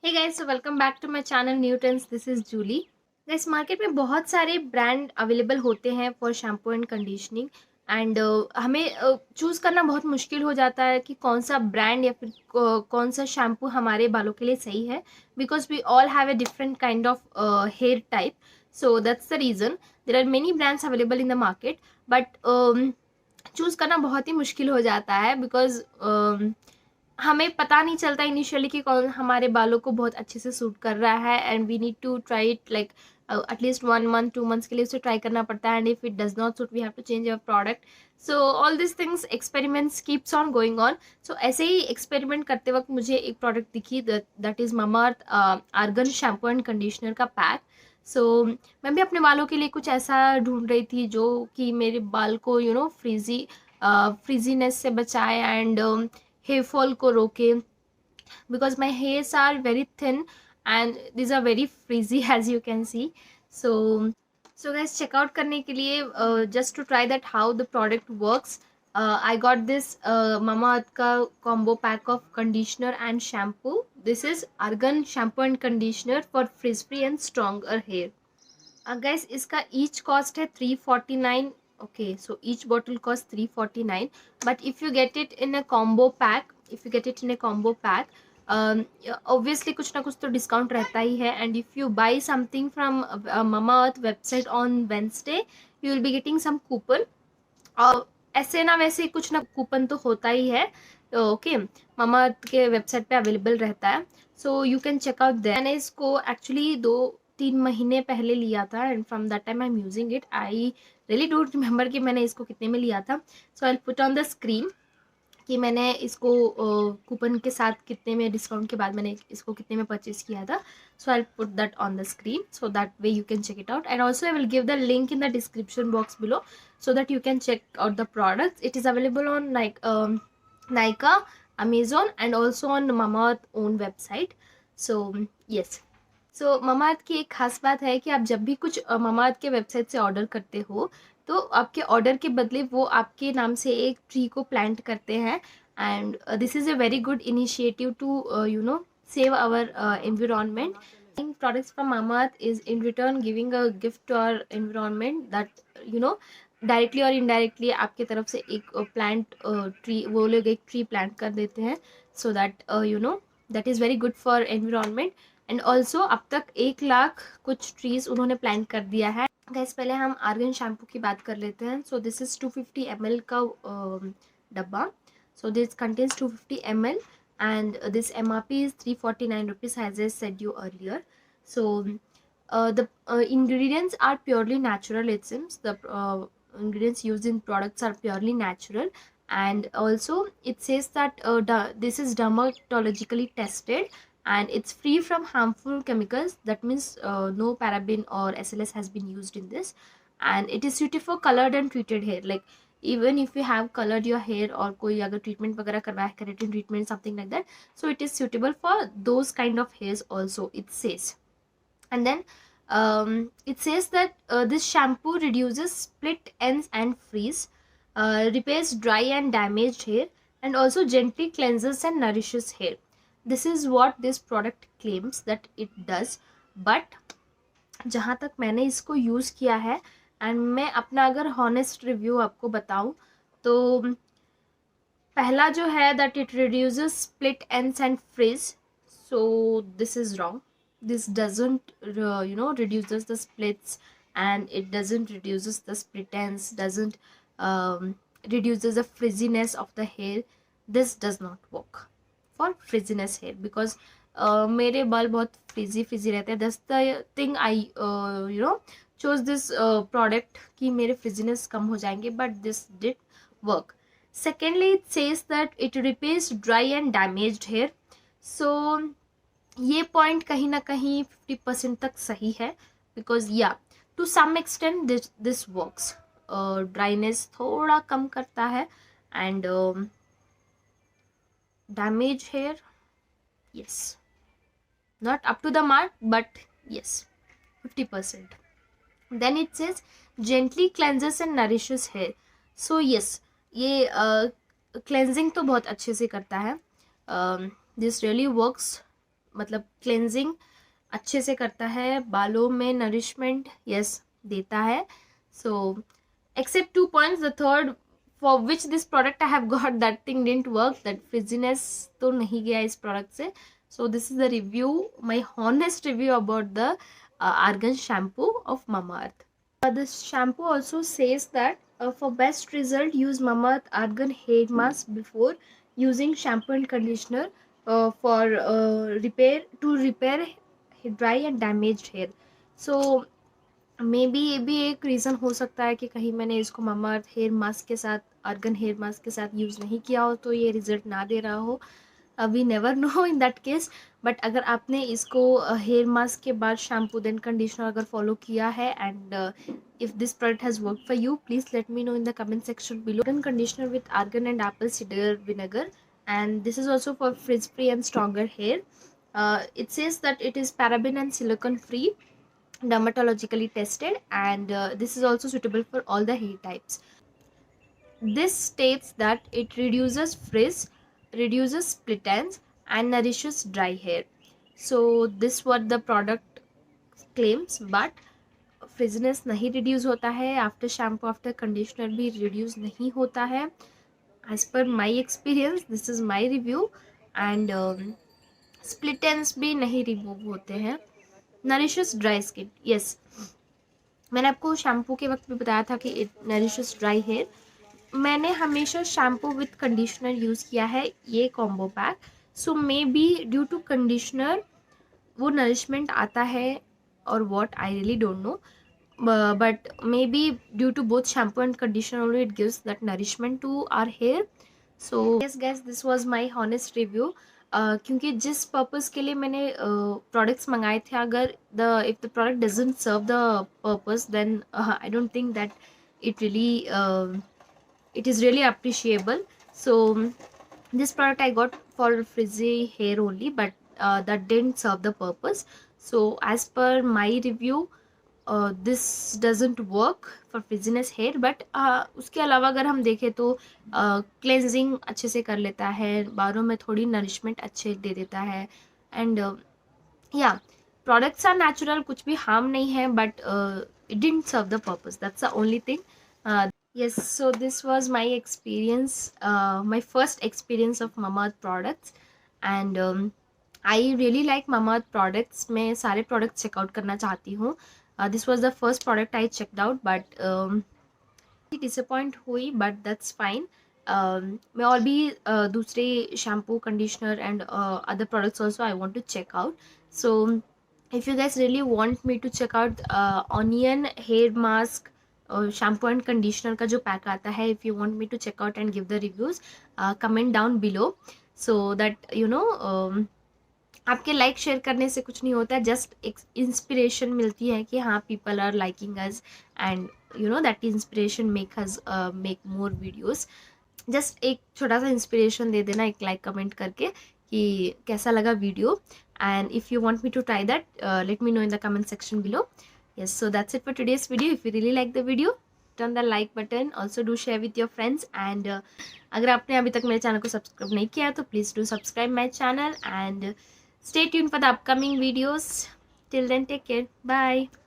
Hey guys, so welcome back to my channel new trends. This is Julie. Guys, market में बहुत सारे brand available होते हैं for shampoo and conditioning and हमें choose करना बहुत मुश्किल हो जाता है कि कौन सा ब्रांड या फिर कौन सा शैम्पू हमारे बालों के लिए सही है, because we all have a different kind of hair type. So that's the reason there are many brands available in the market, but choose करना बहुत ही मुश्किल हो जाता है बिकॉज हमें पता नहीं चलता इनिशियली कि कौन हमारे बालों को बहुत अच्छे से सूट कर रहा है and we need to try it like at least 1 month 2 months के लिए उसे ट्राई करना पड़ता है. And if it does not suit we have to change our product. So all this things experiments keeps on going on. So ऐसे ही experiment करते वक्त मुझे एक प्रोडक्ट दिखी that is Mamaearth argan shampoo and conditioner का pack. So मैं भी अपने बालों के लिए कुछ ऐसा ढूंढ रही थी जो कि मेरे बाल को फ्रीजीनेस से बचाए एंड hair fall को रोके, because my hairs are very thin and these are very frizzy as you can see. So guys, check out करने के लिए just to try that how the product works, I got this Mamaearth का combo pack of conditioner and shampoo. This is argan shampoo and conditioner for frizz free and stronger hair. Guys, इसका each cost है 349. Okay, so each bottle costs 349, but if you get it in a combo pack, obviously कुछ ना कुछ तो discount रहता ही है. And if you buy something from Mamaearth website on Wednesday you will be getting some coupon. और ऐसे ना वैसे कुछ ना कूपन तो होता ही है. ओके, Mamaearth के वेबसाइट पे अवेलेबल रहता है, so you can check out there. मैंने इसको एक्चुअली 2-3 महीने पहले लिया था and from that time I am using it. I really don't remember कि मैंने इसको कितने में लिया था. So I will put on the screen कि मैंने इसको कूपन के साथ कितने में, डिस्काउंट के बाद मैंने इसको कितने में परचेज किया था. So I put that on the screen so that way you can check it out. And also I will give the link in the description box below so that you can check out the products. It is available on like Nykaa, Amazon and also on Mamaearth own website. So yes. So Mamaearth की एक खास बात है कि आप जब भी कुछ Mamaearth के वेबसाइट से ऑर्डर करते हो तो आपके ऑर्डर के बदले वो आपके नाम से एक ट्री को प्लांट करते हैं. And this is a very good initiative to save our environment. Buying products from Mamaearth is in return giving a gift to our environment that directly और इनडायरेक्टली आपके तरफ से एक प्लांट ट्री, वो लोग एक ट्री प्लांट कर देते हैं. So that that is very good for environment. And also अब तक 1 लाख कुछ ट्रीज उन्होंने प्लांट कर दिया है. गैस, पहले हम आर्गन शैम्पू की बात कर लेते हैं. सो दिस इज़ 250 ml का डब्बा. So this contains 250 ml and this MRP is 349 rupees as I said you earlier. So the ingredients are purely natural. It seems the ingredients used in products are purely natural, and also it says that this is dermatologically tested and it's free from harmful chemicals. That means no paraben or SLS has been used in this, and it is suited for colored and treated hair. Like even if you have colored your hair और कोई अगर treatment वगैरह करवाया है, keratin treatment something like that, so it is suitable for those kind of hairs also, it says. And then it says that this shampoo reduces split ends and frizz, repairs dry and damaged hair, and also gently cleanses and nourishes hair. This is what this product claims that it does. But जहाँ तक मैंने इसको use किया है and मैं अपना अगर honest review आपको बताऊं तो पहला जो है that it reduces split ends and fridge. So this is wrong. This doesn't reduces the splits and it doesn't reduces the split ends, doesn't reduces the frizziness of the hair. This does not work for frizziness hair because मेरे बाल बहुत frizzy रहते हैं. That's the thing I chose this product कि मेरे frizziness कम हो जाएंगे, but this did work. Secondly it says that it repairs dry and damaged hair. So ये पॉइंट कहीं ना कहीं 50% तक सही है बिकॉज या to some extent this works. Dryness थोड़ा कम करता है and damage hair, yes, not up to the mark but yes, 50%. then it says gently cleanses and nourishes hair. so yes, ये cleansing तो बहुत अच्छे से करता है. this really works मतलब क्लेंजिंग अच्छे से करता है, बालों में नरिशमेंट यस देता है. सो except 2 points, the third for which this product I have got, that thing didn't work, that frizziness तो नहीं गया इस product से. So this is the review, my honest review about the argan shampoo of Mamaearth. This shampoo also says that for best result use Mamaearth argan hair mask before using shampoo and conditioner for repair dry and damaged hair. So may be ये भी एक reason हो सकता है कि कहीं मैंने इसको ममाअर्थ हेयर मास्क के साथ, आर्गन हेयर मास्क के साथ यूज़ नहीं किया हो तो ये रिजल्ट ना दे रहा हो. We never know in that case. But अगर आपने इसको हेयर मास्क के बाद शैम्पू देन कंडीशनर अगर फॉलो किया है and if this product has worked for you, please let me know in the comment section below. Argan conditioner with argan and apple cider vinegar, and this is also for frizz free and stronger hair. It says that it is paraben and silicone free, dermatologically tested, and this is also suitable for all the hair types. This states that it reduces frizz, reduces split ends, and nourishes dry hair. So this what the product claims, but frizziness नहीं reduce होता है, after shampoo after conditioner भी reduce नहीं होता है. As per my experience, this is my review. And split ends भी नहीं remove होते हैं. नरिशेस ड्राई स्किन, यस मैंने आपको शैम्पू के वक्त भी बताया था कि इट नरिशेस ड्राई हेयर. मैंने हमेशा शैम्पू विथ कंडीशनर यूज़ किया है, ये combo pack. So maybe due to conditioner वो नरिशमेंट आता है और what I really don't know, but maybe due to both shampoo and conditioner only it gives that nourishment to our hair. So yes guys, this was my honest review. क्योंकि जिस purpose के लिए मैंने products मंगाए थे, अगर if the product doesn't serve the purpose then I don't think that it is really appreciable. So this product I got for frizzy hair only, but that didn't serve the purpose. So as per my review, this doesn't work for frizziness hair. But उसके अलावा अगर हम देखें तो cleansing अच्छे से कर लेता है, बालों में थोड़ी नरिशमेंट अच्छे दे देता है. एंड या प्रोडक्ट्स आर नेचुरल, कुछ भी हार्म नहीं है, but it didn't serve the purpose, that's the only thing. yes, so this was my experience, my first experience of Mamaearth products. And I really like Mamaearth products. मैं सारे products check out करना चाहती हूँ. This was the first product I checked out, but disappoint हुई, but that's fine. मैं और भी दूसरे shampoo, conditioner and other products also I want to check out. So if you guys really want me to check out onion hair mask, shampoo and conditioner का जो pack आता है, if you want me to check out and give the reviews, comment down below, so that you know आपके like share करने से कुछ नहीं होता है, जस्ट एक इंस्पिरेशन मिलती है कि हाँ people are liking us, and you know that inspiration make us make more videos. Just एक छोटा सा इंस्पिरेशन दे देना एक लाइक कमेंट करके कि कैसा लगा video. And if you want me to try that, let me know in the comment section below. Yes, so that's it for today's video. If you really like the video, turn the like button. Also do share with your friends. And अगर आपने अभी तक मेरे channel को subscribe नहीं किया तो please do subscribe my channel and stay tuned for the upcoming videos. Till then, take care. Bye.